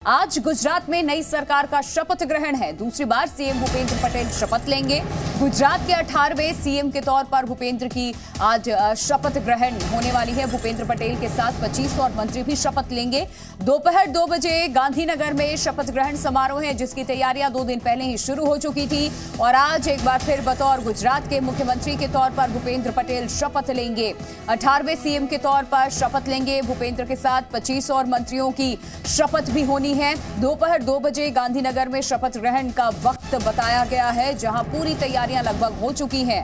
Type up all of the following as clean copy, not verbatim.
आज गुजरात में नई सरकार का शपथ ग्रहण है। दूसरी बार सीएम भूपेंद्र पटेल शपथ लेंगे। गुजरात के 18वें सीएम के तौर पर भूपेंद्र की आज शपथ ग्रहण होने वाली है। भूपेंद्र पटेल के साथ 25 और मंत्री भी शपथ लेंगे। दोपहर 2 बजे गांधीनगर में शपथ ग्रहण समारोह है, जिसकी तैयारियां 2 दिन पहले ही शुरू हो चुकी थी और आज एक बार फिर बतौर गुजरात के मुख्यमंत्री के तौर पर भूपेंद्र पटेल शपथ लेंगे। 18वें सीएम के तौर पर शपथ लेंगे। भूपेंद्र के साथ 25 और मंत्रियों की शपथ भी होनी है। दोपहर 2 बजे गांधीनगर में शपथ ग्रहण का वक्त बताया गया है, जहां पूरी तैयारियां लगभग हो चुकी हैं।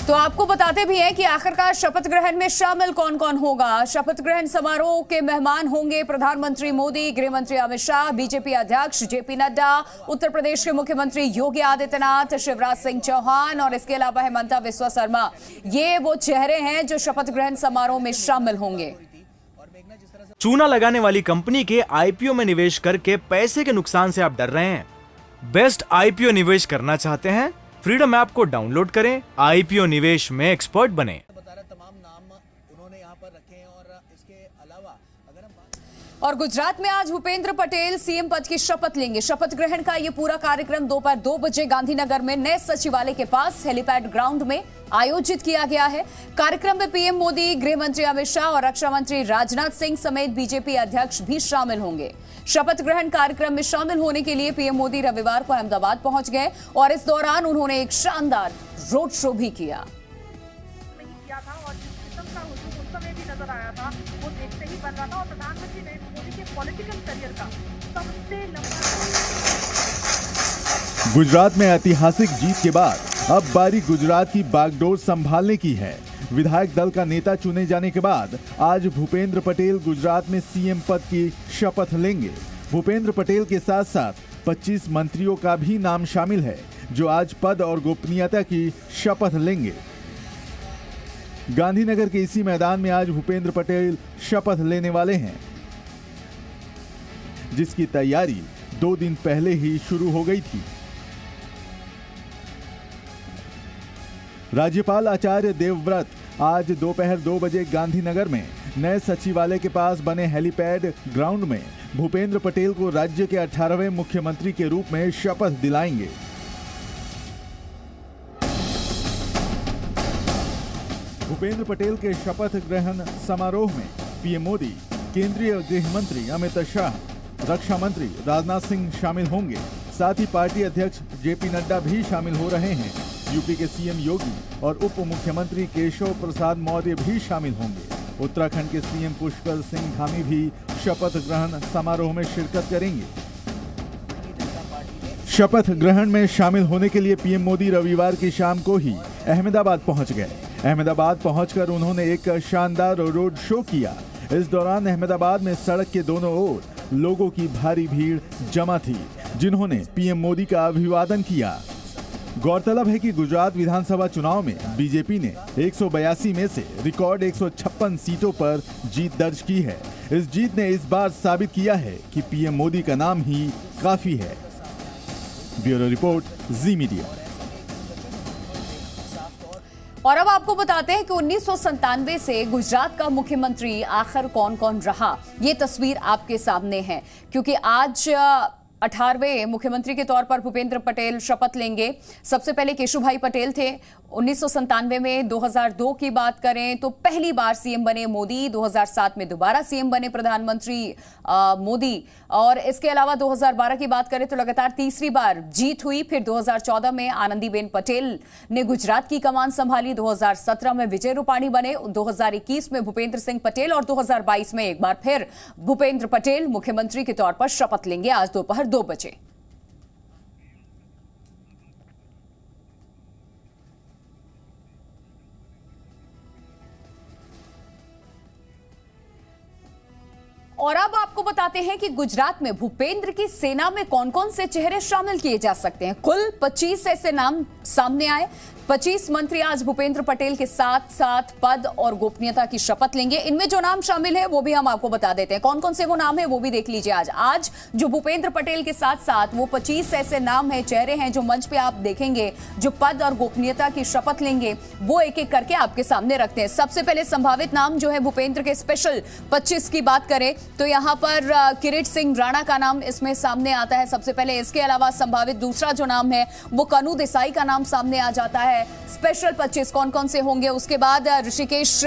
तो आपको बताते भी हैं कि आखिरकार शपथ ग्रहण में शामिल कौन कौन होगा। शपथ ग्रहण समारोह के मेहमान होंगे प्रधानमंत्री मोदी, गृह मंत्री अमित शाह, बीजेपी अध्यक्ष जेपी नड्डा, उत्तर प्रदेश के मुख्यमंत्री योगी आदित्यनाथ, शिवराज सिंह चौहान और इसके अलावा हेमंता बिस्वा शर्मा। ये वो चेहरे हैं जो शपथ ग्रहण समारोह में शामिल होंगे। चूना लगाने वाली कंपनी के आईपीओ में निवेश करके पैसे के नुकसान से आप डर रहे हैं? बेस्ट आईपीओ निवेश करना चाहते हैं? फ्रीडम ऐप को डाउनलोड करें, आईपीओ निवेश में एक्सपर्ट बने। तमाम नाम उन्होंने यहाँ पर रखे हैं और इसके अलावा अगर हम और गुजरात में आज भूपेंद्र पटेल सीएम पद की शपथ लेंगे। शपथ ग्रहण का ये पूरा कार्यक्रम दोपहर 2 बजे गांधीनगर में नए सचिवालय के पास हेलीपैड ग्राउंड में आयोजित किया गया है। कार्यक्रम में पीएम मोदी, गृह मंत्री अमित शाह और रक्षा मंत्री राजनाथ सिंह समेत बीजेपी अध्यक्ष भी शामिल होंगे। शपथ ग्रहण कार्यक्रम में शामिल होने के लिए पीएम मोदी रविवार को अहमदाबाद पहुंच गए और इस दौरान उन्होंने एक शानदार रोड शो भी किया था और जिस किस्म का हुजूम उस समय भी नजर आया था वो देखते ही बन रहा था। और प्रधानमंत्री नरेंद्र मोदी के पॉलिटिकल करियर का सबसे लंबा गुजरात में ऐतिहासिक जीत के बाद अब बारी गुजरात की बागडोर संभालने की है। विधायक दल का नेता चुने जाने के बाद आज भूपेंद्र पटेल गुजरात में सीएम पद की शपथ लेंगे। भूपेंद्र पटेल के साथ साथ 25 मंत्रियों का भी नाम शामिल है, जो आज पद और गोपनीयता की शपथ लेंगे। गांधीनगर के इसी मैदान में आज भूपेंद्र पटेल शपथ लेने वाले हैं, जिसकी तैयारी 2 दिन पहले ही शुरू हो गई थी। राज्यपाल आचार्य देवव्रत आज दोपहर 2 बजे गांधीनगर में नए सचिवालय के पास बने हेलीपैड ग्राउंड में भूपेंद्र पटेल को राज्य के 18वें मुख्यमंत्री के रूप में शपथ दिलाएंगे। भूपेंद्र पटेल के शपथ ग्रहण समारोह में पीएम मोदी, केंद्रीय गृह मंत्री अमित शाह, रक्षा मंत्री राजनाथ सिंह शामिल होंगे। साथ ही पार्टी अध्यक्ष जेपी नड्डा भी शामिल हो रहे हैं। यूपी के सीएम योगी और उप मुख्यमंत्री केशव प्रसाद मौर्य भी शामिल होंगे। उत्तराखंड के सीएम पुष्कर सिंह धामी भी शपथ ग्रहण समारोह में शिरकत करेंगे। शपथ ग्रहण में शामिल होने के लिए पीएम मोदी रविवार की शाम को ही अहमदाबाद पहुंच गए। अहमदाबाद पहुंचकर उन्होंने एक शानदार रोड शो किया। इस दौरान अहमदाबाद में सड़क के दोनों ओर लोगों की भारी भीड़ जमा थी, जिन्होंने पीएम मोदी का अभिवादन किया। गौरतलब है कि गुजरात विधानसभा चुनाव में बीजेपी ने 182 में से रिकॉर्ड 156 सीटों पर जीत दर्ज की है। इस जीत ने इस बार साबित किया है कि पीएम मोदी का नाम ही काफी है। ब्यूरो रिपोर्ट, जी मीडिया। और अब आपको बताते हैं कि 1997 से गुजरात का मुख्यमंत्री आखिर कौन कौन रहा। ये तस्वीर आपके सामने है, क्योंकि आज 18वें मुख्यमंत्री के तौर पर भूपेंद्र पटेल शपथ लेंगे। सबसे पहले केशुभाई पटेल थे 1997 में। 2002 की बात करें तो पहली बार सीएम बने मोदी। 2007 में दोबारा सीएम बने प्रधानमंत्री मोदी। और इसके अलावा 2012 की बात करें तो लगातार तीसरी बार जीत हुई। फिर 2014 में आनंदीबेन पटेल ने गुजरात की कमान संभाली। 2017 में विजय रूपाणी बने। 2021 में भूपेंद्र सिंह पटेल और 2022 में एक बार फिर भूपेंद्र पटेल मुख्यमंत्री के तौर पर शपथ लेंगे आज दोपहर 2 बजे। और अब आपको बताते हैं कि गुजरात में भूपेंद्र की सेना में कौन कौन से चेहरे शामिल किए जा सकते हैं। कुल 25 ऐसे नाम सामने आए। 25 मंत्री आज भूपेंद्र पटेल के साथ साथ पद और गोपनीयता की शपथ लेंगे। इनमें जो नाम शामिल है वो भी हम आपको बता देते हैं, कौन कौन से वो नाम है वो भी देख लीजिए। आज जो भूपेंद्र पटेल के साथ साथ वो 25 ऐसे नाम है, चेहरे हैं जो मंच पे आप देखेंगे जो पद और गोपनीयता की शपथ लेंगे, वो एक एक करके आपके सामने रखते हैं। सबसे पहले संभावित नाम जो है भूपेंद्र के स्पेशल 25 की बात करें तो यहां पर किरीट सिंह राणा का नाम इसमें सामने आता है सबसे पहले। इसके अलावा संभावित दूसरा जो नाम है वो कनु देसाई का नाम सामने आ जाता है। स्पेशल 25 कौन कौन से होंगे, उसके बाद ऋषिकेश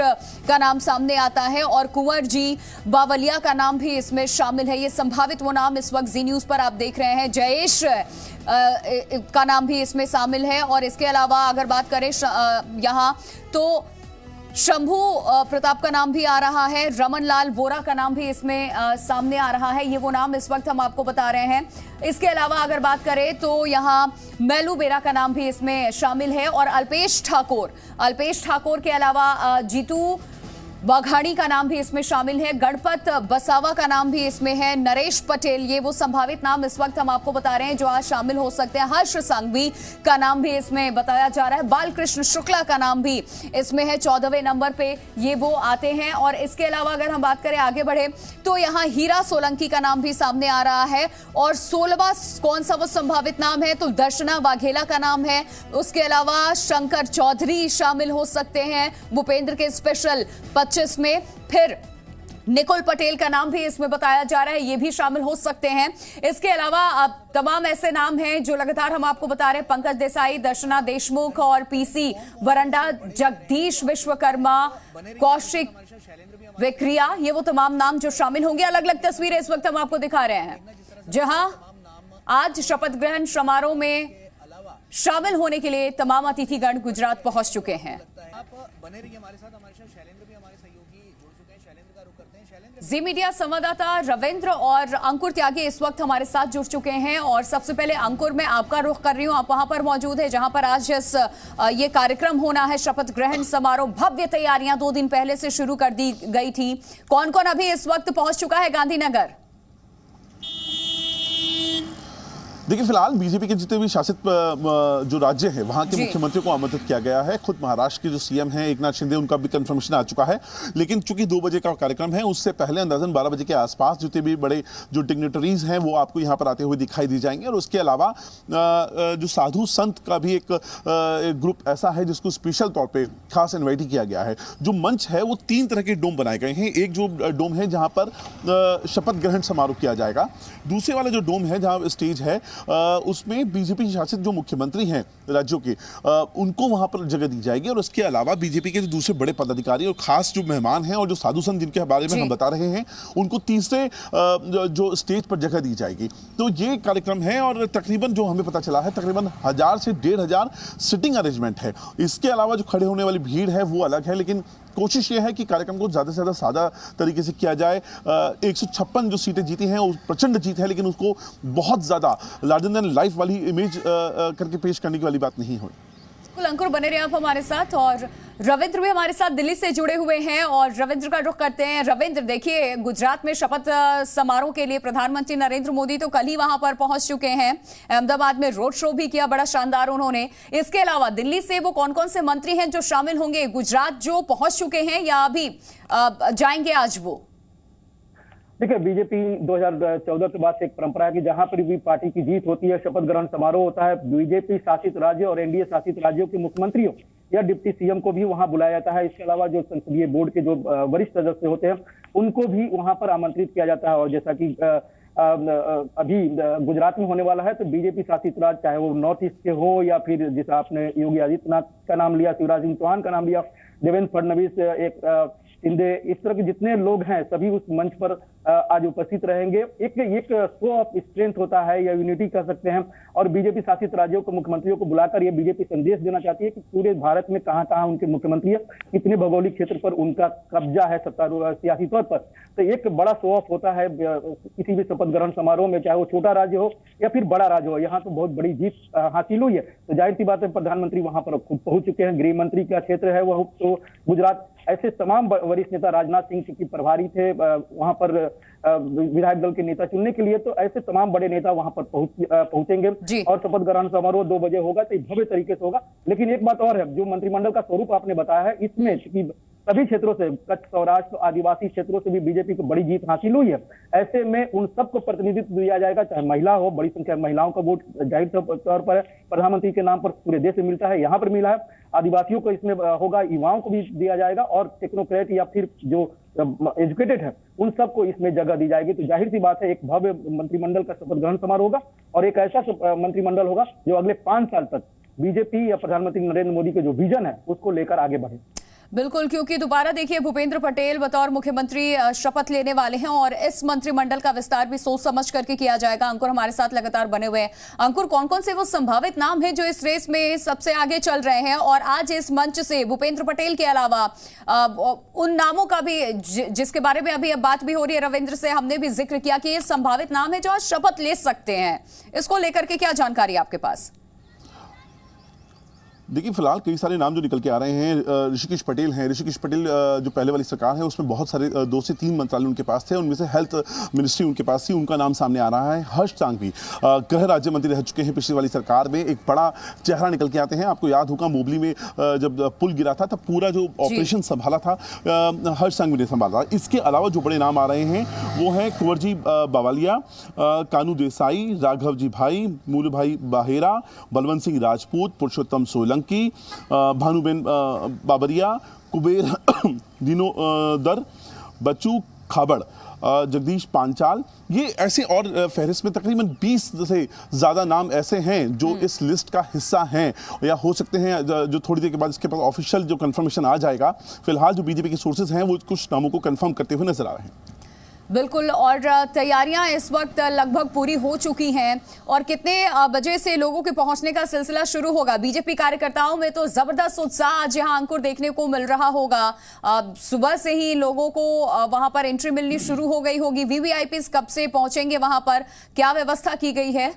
का नाम सामने आता है और कुंवर जी बावलिया का नाम भी इसमें शामिल है। ये संभावित वो नाम इस वक्त जी न्यूज पर आप देख रहे हैं। जयेश का नाम भी इसमें शामिल है और इसके अलावा अगर बात करें यहां तो शंभू प्रताप का नाम भी आ रहा है, रमन लाल वोरा का नाम भी इसमें सामने आ रहा है। ये वो नाम इस वक्त हम आपको बता रहे हैं। इसके अलावा अगर बात करें तो यहाँ मैलू बेरा का नाम भी इसमें शामिल है और अल्पेश ठाकुर के अलावा जीतू वाघाणी का नाम भी इसमें शामिल है। गणपत बसावा का नाम भी इसमें है। नरेश पटेल, ये वो संभावित नाम इस वक्त हम आपको बता रहे हैं जो आज शामिल हो सकते हैं। हर्ष सांघवी का नाम भी इसमें बताया जा रहा है। बालकृष्ण शुक्ला का नाम भी इसमें है 14वें नंबर पे, ये वो आते हैं। और इसके अलावा अगर हम बात करें आगे बढ़े तो यहाँ हीरा सोलंकी का नाम भी सामने आ रहा है। और 16वां कौन सा वो संभावित नाम है तो दर्शना वाघेला का नाम है। उसके अलावा शंकर चौधरी शामिल हो सकते हैं भूपेंद्र के स्पेशल 25 में। फिर निकुल पटेल का नाम भी इसमें बताया जा रहा है, ये भी शामिल हो सकते हैं। इसके अलावा अब तमाम ऐसे नाम हैं जो लगातार हम आपको बता रहे हैं। पंकज देसाई, दर्शना देशमुख और पीसी वरंडा, जगदीश विश्वकर्मा, कौशिक वेक्रिया, ये वो तमाम नाम जो शामिल होंगे। अलग अलग तस्वीरें इस वक्त हम आपको दिखा रहे हैं जहां आज शपथ ग्रहण समारोह में शामिल होने के लिए तमाम अतिथिगण गुजरात पहुंच चुके हैं। आप बने रहिए हमारे साथ शैलेंद्र भी हमारे सहयोगी जुड़ चुके हैं। शैलेंद्र का रुख करते हैं। शैलेंद्र, जी मीडिया संवाददाता रविंद्र और अंकुर त्यागी इस वक्त हमारे साथ जुड़ चुके हैं। और सबसे पहले अंकुर, मैं आपका रुख कर रही हूं, आप वहां पर मौजूद है जहां पर आज ये कार्यक्रम होना है, शपथ ग्रहण समारोह। भव्य तैयारियां 2 दिन पहले से शुरू कर दी गई थी। कौन कौन अभी इस वक्त पहुंच चुका है गांधीनगर? देखिए, फिलहाल बीजेपी के जितने भी शासित जो राज्य है वहां के मुख्यमंत्रियों को आमंत्रित किया गया है। खुद महाराष्ट्र के जो सीएम हैं एकनाथ शिंदे, उनका भी कंफर्मेशन आ चुका है। लेकिन चूंकि 2 बजे का कार्यक्रम है, उससे पहले अंदाजन 12 बजे के आसपास जितने भी बड़े जो डिग्नेटरीज हैं वो आपको यहाँ पर आते हुए दिखाई दी जाएंगे। और उसके अलावा जो साधु संत का भी एक ग्रुप ऐसा है जिसको स्पेशल तौर पर खास इन्वाइट किया गया है। जो मंच है वो 3 तरह के डोम बनाए गए हैं। एक जो डोम है जहाँ पर शपथ ग्रहण समारोह किया जाएगा। दूसरे वाला जो डोम है जहाँ स्टेज है उसमें बीजेपी शासित जो मुख्यमंत्री हैं राज्यों के उनको वहां पर जगह दी जाएगी। और उसके अलावा बीजेपी के जो दूसरे बड़े पदाधिकारी और खास जो मेहमान हैं और जो साधु संत जिनके बारे में हम बता रहे हैं उनको तीसरे जो स्टेज पर जगह दी जाएगी। तो ये कार्यक्रम है और तकरीबन जो हमें पता चला है तकरीबन 1000 से 1500 सिटिंग अरेंजमेंट है। इसके अलावा जो खड़े होने वाली भीड़ है वो अलग है, लेकिन कोशिश ये है कि कार्यक्रम को ज़्यादा से ज़्यादा सादा तरीके से किया जाए। 156 जो सीटें जीती हैं वो प्रचंड जीत है, लेकिन उसको बहुत ज़्यादा लार्जर देन लाइफ वाली इमेज करके पेश करने की वाली बात नहीं हुई। अंकुर, बने रहे आप हमारे साथ। और रविंद्र भी हमारे साथ दिल्ली से जुड़े हुए हैं और रविंद्र का रुख करते हैं। रविंद्र, देखिए गुजरात में शपथ समारोह के लिए प्रधानमंत्री नरेंद्र मोदी तो कल ही वहां पर पहुंच चुके हैं। अहमदाबाद में रोड शो भी किया, बड़ा शानदार उन्होंने। इसके अलावा दिल्ली से वो कौन कौन से मंत्री हैं जो शामिल होंगे? गुजरात जो पहुंच चुके हैं या अभी जाएंगे आज वो? देखिए, बीजेपी 2014 के बाद से एक परंपरा है कि जहां पर भी पार्टी की जीत होती है शपथ ग्रहण समारोह होता है। बीजेपी शासित राज्य और एनडीए शासित राज्यों के मुख्यमंत्रियों या डिप्टी सीएम को भी वहां बुलाया जाता है। इसके अलावा जो संसदीय बोर्ड के जो वरिष्ठ सदस्य होते हैं उनको भी वहां पर आमंत्रित किया जाता है। और जैसा कि अभी गुजरात में होने वाला है तो बीजेपी शासित राज्य, चाहे वो नॉर्थ ईस्ट के हो या फिर जैसा आपने योगी आदित्यनाथ का नाम लिया, शिवराज सिंह चौहान का नाम लिया, देवेंद्र फडणवीस, एक शिंदे, इस तरह के जितने लोग हैं सभी उस मंच पर आज उपस्थित रहेंगे। एक शो ऑफ स्ट्रेंथ होता है या यूनिटी कह सकते हैं। और बीजेपी शासित राज्यों के मुख्यमंत्रियों को बुलाकर ये बीजेपी संदेश देना चाहती है कि पूरे भारत में कहां कहां उनके मुख्यमंत्री है, कितने भौगोलिक क्षेत्र पर उनका कब्जा है सियासी तौर पर। तो एक बड़ा शो ऑफ होता है किसी भी शपथ ग्रहण समारोह में, चाहे वो छोटा राज्य हो या फिर बड़ा राज्य हो। यहाँ तो बहुत बड़ी जीत हासिल हुई है, तो जाहिर सी बात है प्रधानमंत्री वहां पर खुद पहुंच चुके हैं। गृह मंत्री का क्षेत्र है वह तो गुजरात, ऐसे तमाम वरिष्ठ नेता, राजनाथ सिंह की प्रभारी थे वहां पर विधायक दल के नेता चुनने के लिए। तो ऐसे तमाम बड़े नेता वहां पर पहुंचेंगे और शपथ ग्रहण समारोह 2 बजे होगा, तो भव्य तरीके से होगा। लेकिन एक बात और है, जो मंत्रिमंडल का स्वरूप आपने बताया है, इसमें सभी क्षेत्रों से, कच्छ, सौराष्ट्र, आदिवासी क्षेत्रों से भी बीजेपी को बड़ी जीत हासिल हुई है। ऐसे में उन सबको प्रतिनिधित्व दिया जाएगा, चाहे महिला हो, बड़ी संख्या में महिलाओं का वोट जाहिर तौर पर प्रधानमंत्री के नाम पर पूरे देश में मिलता है, यहाँ पर मिला है। आदिवासियों को इसमें होगा, युवाओं को भी दिया जाएगा और टेक्नोक्रेट या फिर जो एजुकेटेड है उन सबको इसमें जगह दी जाएगी। तो जाहिर सी बात है, एक भव्य मंत्रिमंडल का शपथ ग्रहण समारोह होगा और एक ऐसा मंत्रिमंडल होगा जो अगले 5 साल तक बीजेपी या प्रधानमंत्री नरेंद्र मोदी के जो विजन है उसको लेकर आगे बढ़े। बिल्कुल, क्योंकि दोबारा देखिए भूपेंद्र पटेल बतौर मुख्यमंत्री शपथ लेने वाले हैं और इस मंत्रिमंडल का विस्तार भी सोच समझ करके किया जाएगा। अंकुर हमारे साथ लगातार बने हुए हैं। अंकुर, कौन कौन से वो संभावित नाम हैं जो इस रेस में सबसे आगे चल रहे हैं, और आज इस मंच से भूपेंद्र पटेल के अलावा उन नामों का भी जिसके बारे में अभी अब बात भी हो रही है, रविंद्र से हमने भी जिक्र किया कि ये संभावित नाम है जो आज शपथ ले सकते हैं, इसको लेकर के क्या जानकारी आपके पास? देखिए, फिलहाल कई सारे नाम जो निकल के आ रहे हैं। ऋषिकेश पटेल हैं। ऋषिकेश पटेल जो पहले वाली सरकार है उसमें बहुत सारे 2 से 3 मंत्रालय उनके पास थे, उनमें से हेल्थ मिनिस्ट्री उनके पास थी, उनका नाम सामने आ रहा है। हर्ष सांघवी गृह राज्य मंत्री रह चुके हैं पिछली वाली सरकार में, एक बड़ा चेहरा निकल के आते हैं। आपको याद होगा मोबली में जब पुल गिरा था तब पूरा जो ऑपरेशन संभाला था हर्ष सांघवी ने संभाला। इसके अलावा जो बड़े नाम आ रहे हैं वो हैं कुंवरजी बावलिया, कानू देसाई, राघव जी भाई, मूल भाई बाहेरा, बलवंत सिंह राजपूत, पुरुषोत्तम सोलंकी, भानुबेन बाबरिया, कुबेर दिनोदर, बच्चू खाबड़, जगदीश पांचाल, ये ऐसे और फहरिस्त में तकरीबन 20 से ज़्यादा नाम ऐसे हैं जो इस लिस्ट का हिस्सा हैं या हो सकते हैं, जो थोड़ी देर के बाद इसके पास ऑफिशियल जो कंफर्मेशन आ जाएगा। फिलहाल जो बीजेपी के सोर्सेज हैं वो कुछ नामों को कंफर्म करते हुए नजर आ रहे हैं। बिल्कुल, और तैयारियां इस वक्त लगभग पूरी हो चुकी हैं, और कितने बजे से लोगों के पहुंचने का सिलसिला शुरू होगा? बीजेपी कार्यकर्ताओं में तो जबरदस्त उत्साह आज यहाँ अंकुर देखने को मिल रहा होगा। सुबह से ही लोगों को वहां पर एंट्री मिलनी शुरू हो गई होगी। वीवीआईपीज कब से पहुंचेंगे वहां पर, क्या व्यवस्था की गई है?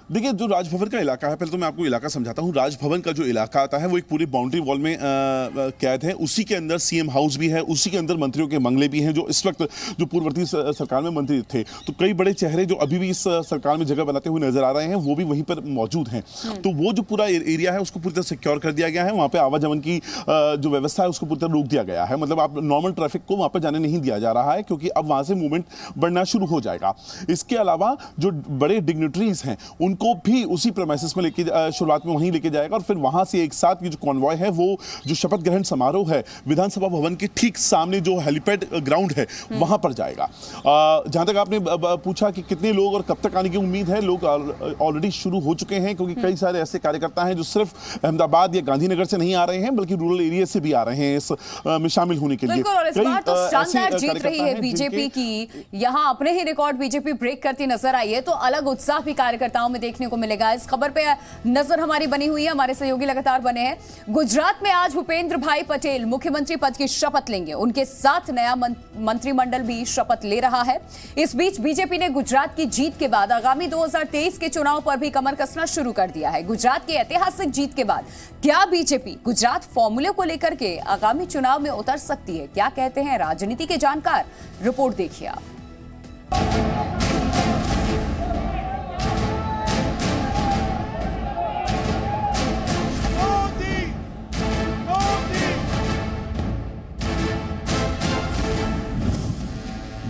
देखिए, जो राजभवन का इलाका है, पहले तो मैं आपको इलाका समझाता हूँ। राजभवन का जो इलाका आता है वो एक पूरी बाउंड्री वॉल में कैद है। उसी के अंदर सीएम हाउस भी है, उसी के अंदर मंत्रियों के बंगले भी हैं जो इस वक्त जो पूर्ववर्ती सरकार में मंत्री थे। तो कई बड़े चेहरे जो अभी भी इस सरकार में जगह बनाते हुए नजर आ रहे हैं वो भी वहीं पर मौजूद हैं। तो वो जो पूरा एरिया है उसको पूरी तरह सिक्योर कर दिया गया है। वहाँ पर आवागमन की जो व्यवस्था है उसको पूरी तरह रोक दिया गया है। मतलब आप नॉर्मल ट्रैफिक को वहाँ पर जाने नहीं दिया जा रहा है, क्योंकि अब वहाँ से मूवमेंट बढ़ना शुरू हो जाएगा। इसके अलावा जो बड़े डिग्निटरीज हैं उनको भी उसी प्रेमाइसेस में लेके शुरुआत में वहीं लेके जाएगा, और फिर वहां से एक साथ ये जो कॉन्वॉय है वो जो शपथ ग्रहण समारोह है विधानसभा भवन के ठीक सामने जो हेलीपैड ग्राउंड है वहां पर जाएगा। जहां तक आपने पूछा कि कितने लोग और कब तक आने की उम्मीद है, लोग ऑलरेडी शुरू हो चुके हैं, क्योंकि कई सारे ऐसे कार्यकर्ता हैं जो सिर्फ अहमदाबाद या गांधीनगर से नहीं आ रहे हैं बल्कि रूरल एरिया से भी आ रहे हैं इस में शामिल होने के लिए। और इस बार तो शानदार जीत रही है बीजेपी की, यहाँ अपने ही रिकॉर्ड बीजेपी ब्रेक करती नजर आई है, तो अलग उत्साह भी कार्यकर्ताओं में देखने को मिलेगा। इस खबर पे नजर हमारी बनी हुई है, हमारे सहयोगी लगातार बने हैं। गुजरात में आज भूपेंद्र भाई पटेल मुख्यमंत्री पद की शपथ लेंगे, उनके साथ नया मंत्रिमंडल भी शपथ ले रहा है। इस बीच बीजेपी ने गुजरात की जीत के बाद आगामी 2023 के चुनाव पर भी कमर कसना शुरू कर दिया है। गुजरात की ऐतिहासिक जीत के बाद क्या बीजेपी गुजरात फॉर्मूले को लेकर के आगामी चुनाव में उतर सकती है? क्या कहते हैं राजनीति के जानकार, रिपोर्ट देखिए आप।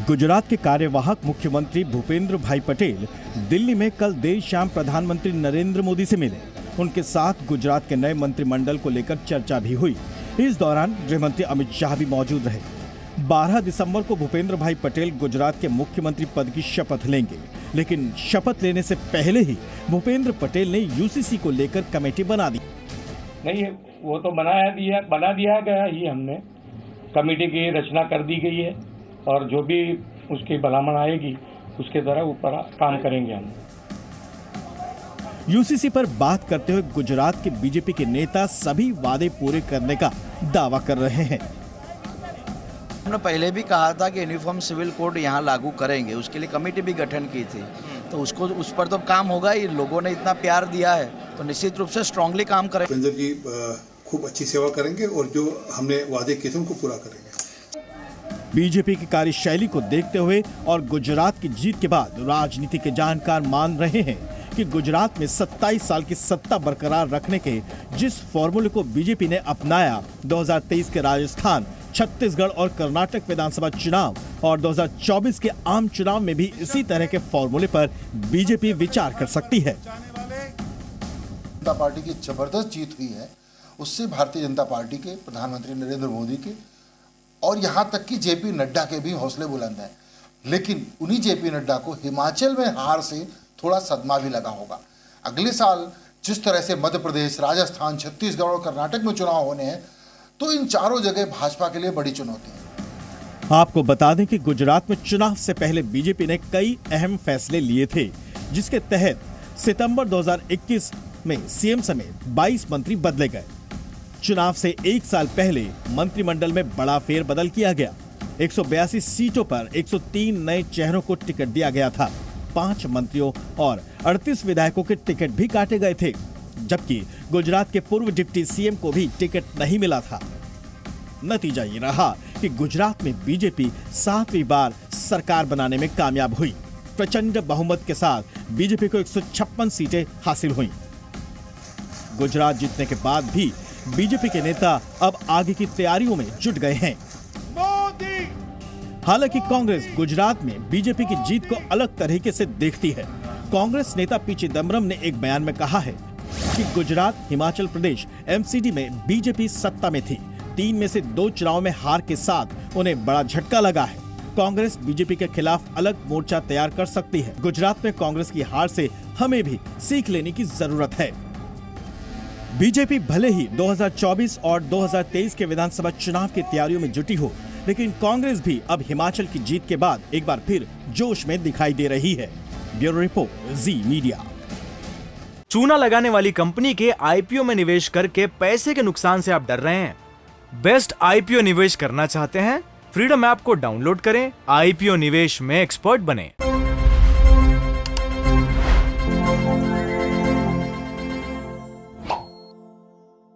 गुजरात के कार्यवाहक मुख्यमंत्री भूपेंद्र भाई पटेल दिल्ली में कल देर शाम प्रधानमंत्री नरेंद्र मोदी से मिले। उनके साथ गुजरात के नए मंत्रिमंडल को लेकर चर्चा भी हुई। इस दौरान गृहमंत्री अमित शाह भी मौजूद रहे। 12 दिसंबर को भूपेंद्र भाई पटेल गुजरात के मुख्यमंत्री पद की शपथ लेंगे, लेकिन शपथ लेने से पहले ही भूपेंद्र पटेल ने यूसीसी को लेकर कमेटी बना दी। नहीं, वो तो बना दिया गया ही, हमने कमेटी की रचना कर दी गई है और जो भी उसकी भलामण आएगी उसके द्वारा ऊपर काम करेंगे हम। यूसीसी पर बात करते हुए गुजरात के बीजेपी के नेता सभी वादे पूरे करने का दावा कर रहे हैं। हमने पहले भी कहा था कि यूनिफॉर्म सिविल कोड यहाँ लागू करेंगे, उसके लिए कमेटी भी गठन की थी, तो उस पर तो काम होगा ही। लोगों ने इतना प्यार दिया है तो निश्चित रूप से स्ट्रांगली काम करेंगे। भूपेंद्र जी खूब अच्छी सेवा करेंगे और जो हमने वादे किए थे उनको पूरा करेंगे। बीजेपी की कार्यशैली को देखते हुए और गुजरात की जीत के बाद राजनीति के जानकार मान रहे हैं कि गुजरात में 27 साल की सत्ता बरकरार रखने के जिस फॉर्मूले को बीजेपी ने अपनाया 2023 के राजस्थान, छत्तीसगढ़ और कर्नाटक विधानसभा चुनाव और 2024 के आम चुनाव में भी इसी तरह के फॉर्मूले पर बीजेपी विचार कर सकती है। जनता पार्टी की जबरदस्त जीत हुई है, उससे भारतीय जनता पार्टी के प्रधानमंत्री नरेंद्र मोदी के और यहां तक कि जेपी नड्डा के भी हौसले बुलंद हैं। लेकिन उन्हीं जेपी नड्डा को हिमाचल में हार से थोड़ा सदमा भी लगा होगा। अगले साल जिस तरह से मध्य प्रदेश, राजस्थान, छत्तीसगढ़ और कर्नाटक में चुनाव होने हैं, तो इन चारों जगह भाजपा के लिए बड़ी चुनौती है। आपको बता दें कि गुजरात में चुनाव से पहले बीजेपी ने कई अहम फैसले लिए थे, जिसके तहत सितंबर 2021 में सीएम समेत 22 मंत्री बदले गए। चुनाव से एक साल पहले मंत्रिमंडल में बड़ा फेरबदल किया गया। 182 सीटों पर 103 नए चेहरों को टिकट दिया गया था। 5 मंत्रियों और 38 विधायकों के टिकट भी काटे गए थे, जबकि गुजरात के पूर्व डिप्टी सीएम को भी टिकट नहीं मिला था। नतीजा ये रहा कि गुजरात में बीजेपी 7वीं बार सरकार बनाने में कामयाब हुई। प्रचंड बहुमत के साथ बीजेपी को 156 सीटें हासिल हुईं। गुजरात जीतने के बाद भी बीजेपी के नेता अब आगे की तैयारियों में जुट गए हैं। हालांकि कांग्रेस गुजरात में बीजेपी की जीत को अलग तरीके से देखती है। कांग्रेस नेता पी चिदम्बरम ने एक बयान में कहा है कि गुजरात, हिमाचल प्रदेश, एमसीडी में बीजेपी सत्ता में थी। 3 में से 2 चुनाव में हार के साथ उन्हें बड़ा झटका लगा है। कांग्रेस बीजेपी के खिलाफ अलग मोर्चा तैयार कर सकती है। गुजरात में कांग्रेस की हार से हमें भी सीख लेने की जरूरत है। बीजेपी भले ही 2024 और 2023 के विधानसभा चुनाव की तैयारियों में जुटी हो, लेकिन कांग्रेस भी अब हिमाचल की जीत के बाद एक बार फिर जोश में दिखाई दे रही है। ब्यूरो रिपोर्ट, जी मीडिया। चूना लगाने वाली कंपनी के आईपीओ में निवेश करके पैसे के नुकसान से आप डर रहे हैं? बेस्ट आईपीओ निवेश करना चाहते हैं? फ्रीडम ऐप को डाउनलोड करें, आईपीओ निवेश में एक्सपर्ट बने।